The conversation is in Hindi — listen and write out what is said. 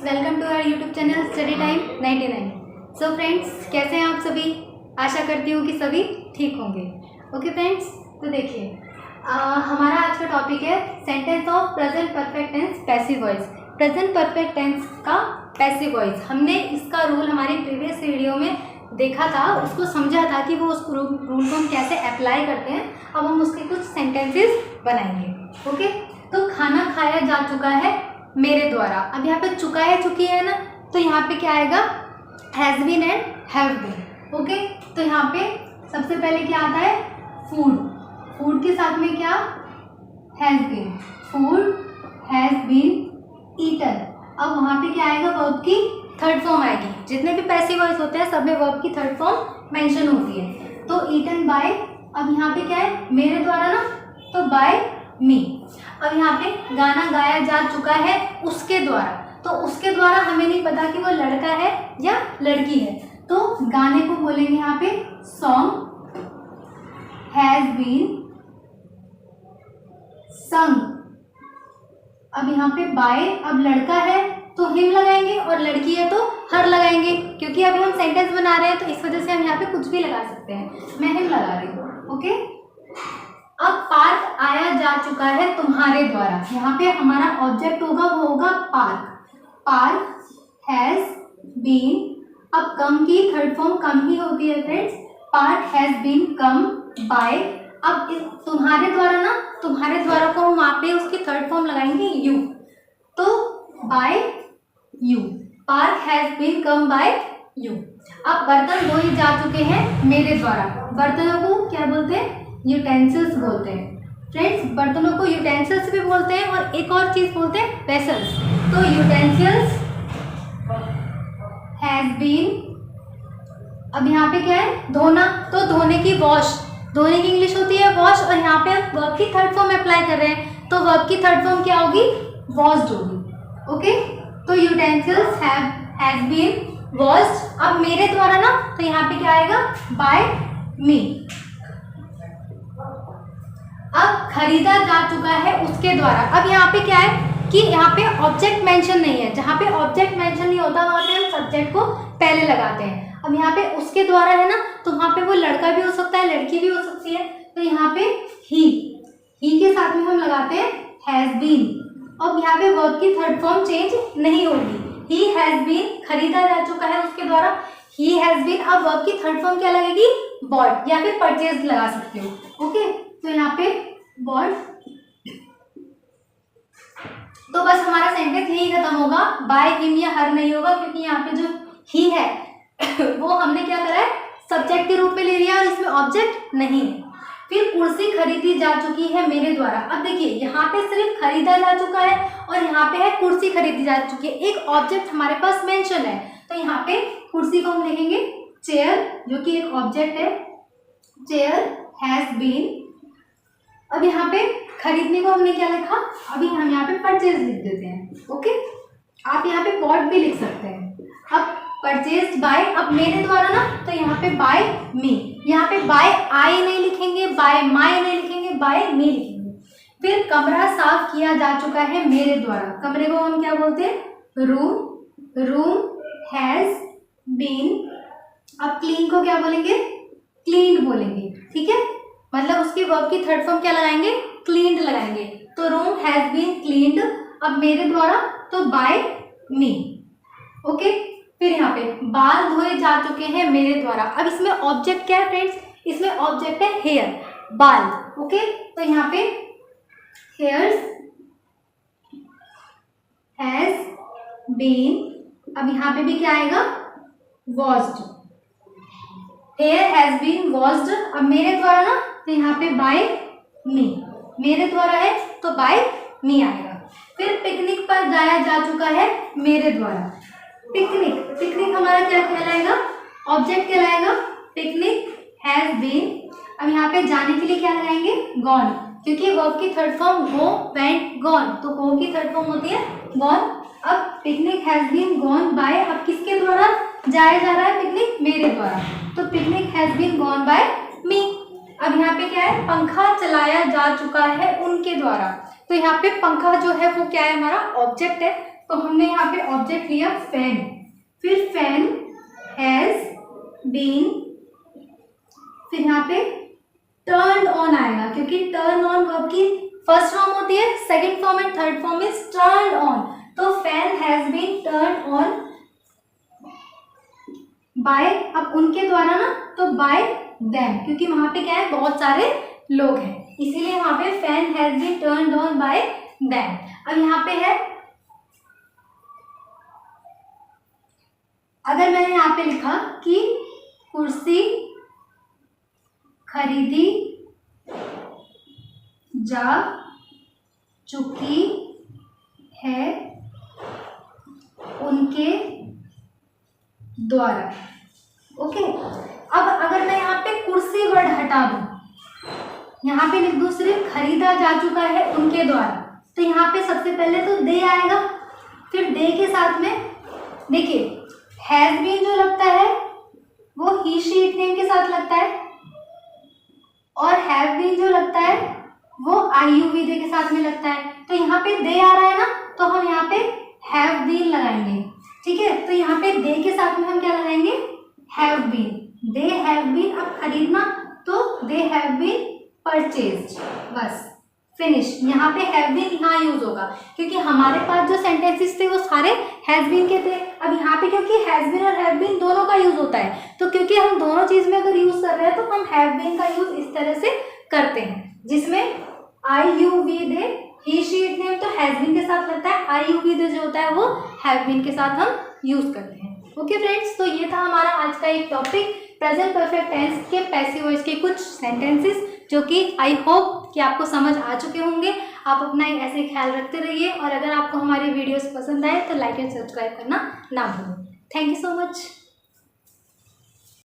Welcome to our YouTube channel study time 99। So friends, कैसे हैं आप सभी? आशा करती हूँ कि सभी ठीक होंगे। ओके फ्रेंड्स, तो देखिए हमारा आज का टॉपिक है sentence of present perfect tense passive voice. Present perfect tense का पैसिव वॉइस, हमने इसका रूल हमारी प्रीवियस वीडियो में देखा था, उसको समझा था कि वो उस रूल को हम कैसे अप्लाई करते हैं। अब हम उसके कुछ सेंटेंसेस बनाएंगे। ओके, तो खाना खाया जा चुका है मेरे द्वारा। अब यहाँ पे चुका है, चुकी है ना, तो यहाँ पे क्या आएगा? Has been and have been. Okay, तो यहाँ पे सबसे पहले क्या आता है? फूड। फूड के साथ में क्या? Has been. Food has been eaten. अब वहाँ पे क्या आएगा? वर्ब की थर्ड फॉर्म आएगी। जितने भी पैसिव वॉइस होते हैं सब में वर्ब की थर्ड फॉर्म मेंशन होती है। तो ईटन बाय, अब यहाँ पे क्या है? मेरे द्वारा ना, तो बाय मी। अब यहाँ पे गाना गाया जा चुका है उसके द्वारा, तो उसके द्वारा हमें नहीं पता कि वो लड़का है या लड़की है, तो गाने को बोलेंगे यहाँ पे सॉन्ग हैज बीन संग। अब यहाँ पे बाय, अब लड़का है तो हिम लगाएंगे और लड़की है तो हर लगाएंगे, क्योंकि अभी हम सेंटेंस बना रहे हैं तो इस वजह से हम यहाँ पे कुछ भी लगा सकते हैं। मैं हिम लगा रही हूँ। ओके, अब पार्क आया जा चुका है तुम्हारे द्वारा। यहाँ पे हमारा ऑब्जेक्ट होगा, वो होगा पार्क। पार्क हैज बीन, अब कम की थर्ड फॉर्म कम ही होती है friends. Park has been come by, अब तुम्हारे द्वारा ना, तुम्हारे द्वारा को हम वहाँ पे उसकी थर्ड फॉर्म लगाएंगे यू, तो by you. Park has been come by you. अब बर्तन धोए जा चुके हैं मेरे द्वारा। बर्तनों को क्या बोलते हैं? यूटेंसिल्स बोलते हैं फ्रेंड्स। बर्तनों को यूटेंसिल्स भी बोलते हैं और एक और चीज बोलते हैं वेसल्स। तो यूटेंसिल्स हैज बीन, अब यहाँ पे क्या है? धोना, तो धोने की वॉश। धोने की इंग्लिश होती है वॉश, और यहाँ पे हम वर्ब की थर्ड फॉर्म अप्लाई कर रहे हैं, तो वर्ब की थर्ड फॉर्म क्या होगी? वॉश्ड होगी। ओके, तो यूटेंसिल्स हैज बीन वॉश्ड। अब मेरे द्वारा ना, तो यहाँ पे क्या आएगा? Bye me. अब खरीदा जा चुका है उसके द्वारा। अब यहाँ पे क्या है कि यहाँ पे ऑब्जेक्ट मेंशन नहीं है। जहाँ पे ऑब्जेक्ट मेंशन नहीं होता वहाँ पे हम सब्जेक्ट को पहले लगाते हैं। अब यहाँ पे उसके द्वारा है ना, तो वहाँ पे वो लड़का भी हो सकता है, लड़की भी हो सकती है, तो यहाँ पे ही के साथ में हम लगाते हैं हैज बीन। अब यहाँ पे वर्ब की थर्ड फॉर्म चेंज नहीं होगी। ही हैज बीन, खरीदा जा चुका है उसके द्वारा, ही हैज बीन। अब वर्ब की थर्ड फॉर्म क्या लगेगी? बॉट, या फिर परचेज लगा सकते हो। ओके, तो यहाँ पे बॉट। तो बस हमारा सेंटेंस यही खत्म होगा। बाय हिम या हर नहीं होगा, क्योंकि यहाँ पे जो ही है वो हमने क्या करा है? सब्जेक्ट के रूप में ले लिया और इसमें ऑब्जेक्ट नहीं है। फिर कुर्सी खरीदी जा चुकी है मेरे द्वारा। अब देखिए यहाँ पे सिर्फ खरीदा जा चुका है और यहाँ पे है कुर्सी खरीदी जा चुकी है। एक ऑब्जेक्ट हमारे पास मेंशन है, तो यहाँ पे कुर्सी को हम लिखेंगे चेयर, जो कि एक ऑब्जेक्ट है। Chair has been. अब यहाँ पे खरीदने को हमने क्या लिखा? अभी हम यहाँ पे परचेज लिख देते हैं। ओके, आप यहाँ पे बॉट भी लिख सकते हैं। अब परचेज बाय, अब मेरे द्वारा ना, तो यहाँ पे बाय मी। यहाँ पे बाय आई नहीं लिखेंगे, बाय माई नहीं लिखेंगे, बाय मी लिखेंगे। फिर कमरा साफ किया जा चुका है मेरे द्वारा। कमरे को हम क्या बोलते हैं? रूम। Room has been. अब क्लीन को क्या बोलेंगे? क्लीन बोलेंगे। ठीक है, मतलब उसकी वर्ब की थर्ड फॉर्म क्या लगाएंगे? क्लीन्ड लगाएंगे। तो रूम हैज बीन क्लीन्ड, अब मेरे द्वारा, तो बाय मी। ओके, फिर यहाँ पे बाल धोए जा चुके हैं मेरे द्वारा। अब इसमें ऑब्जेक्ट क्या है फ्रेंड्स? इसमें ऑब्जेक्ट है हेयर, बाल। ओके, तो यहाँ पे हेयर्स हैज बीन, अब यहाँ पे भी क्या आएगा? Washed. Hair has been washed. अब मेरे द्वारा ना, तो यहाँ पे बाय मी। मेरे द्वारा है तो बाय मी आएगा। फिर पिकनिक पर जाया जा चुका है मेरे द्वारा। पिकनिक, पिकनिक हमारा क्या कहलाएगा? ऑब्जेक्ट कहलाएगा। Picnic has been. अब यहाँ पे जाने के लिए क्या लगाएंगे? गॉन, क्योंकि वर्ब की third form go, went, gone, तो गो की थर्ड फॉर्म होती है गॉन। अब picnic has been gone by, अब किसके द्वारा जाया जा रहा है पिकनिक? मेरे द्वारा, तो picnic has been gone by me. अब यहाँ पे क्या है? पंखा चलाया जा चुका है उनके द्वारा। तो यहाँ पे पंखा जो है वो क्या है? हमारा ऑब्जेक्ट है। तो हमने यहाँ पे ऑब्जेक्ट लिया फैन, फिर फैन हैज बीन, फिर यहाँ पे टर्न ऑन आएगा क्योंकि टर्न ऑन वर्ब की फर्स्ट फॉर्म होती है, second form and third form is turn on. तो fan has been turn on by, अब उनके द्वारा ना, तो बाय देम, क्योंकि वहां पे क्या है, बहुत सारे लोग हैं, इसीलिए वहां पे fan has been turned on by them. अब यहाँ पे है, अगर मैंने यहाँ पे लिखा कि कुर्सी खरीदी जा चुकी है उनके द्वारा, ओके। अब अगर मैं यहाँ पे कुर्सी वर्ड हटा दूं, यहाँ पे लिख दूं सिर्फ खरीदा जा चुका है उनके द्वारा, तो यहाँ पे सबसे पहले तो दे आएगा, फिर दे के साथ में देखिए हैज बीन जो लगता है वो ही शी इट नेम के साथ लगता है, और हैव बीन जो लगता है वो आई यू वी दे के साथ में लगता है। तो यहाँ पे दे आ रहा है ना, तो हम यहाँ पे हैव बीन लगाएंगे, ठीक है। तो यहाँ पे दे के साथ में हम क्या लगाएंगे, have been, they have been. अब खरीदना तो दे हैव बीन परचेज्ड, बस फिनिश। यहाँ पे हैव बीन यहाँ यूज होगा क्योंकि हमारे पास जो सेंटेंसेस थे वो सारे हैज बीन के थे। अब यहाँ पे क्योंकि हैज बीन और हैव बीन दोनों का यूज होता है, तो क्योंकि हम दोनों चीज में अगर यूज कर रहे हैं तो हम हैव बीन का यूज इस तरह से करते हैं, जिसमें I you we they he she it name तो हैज बीन के साथ लगता है, आई यू वी दे जो होता है वो हैव बीन के साथ हम यूज करते हैं। ओके फ्रेंड्स, तो ये था हमारा आज का एक टॉपिक, प्रेजेंट परफेक्ट टेंस के पैसिव वॉइस के कुछ सेंटेंसेस, जो कि आई होप कि आपको समझ आ चुके होंगे। आप अपना ऐसे ख्याल रखते रहिए, और अगर आपको हमारी वीडियोस पसंद आए तो लाइक एंड सब्सक्राइब करना ना भूलें। Thank you so much.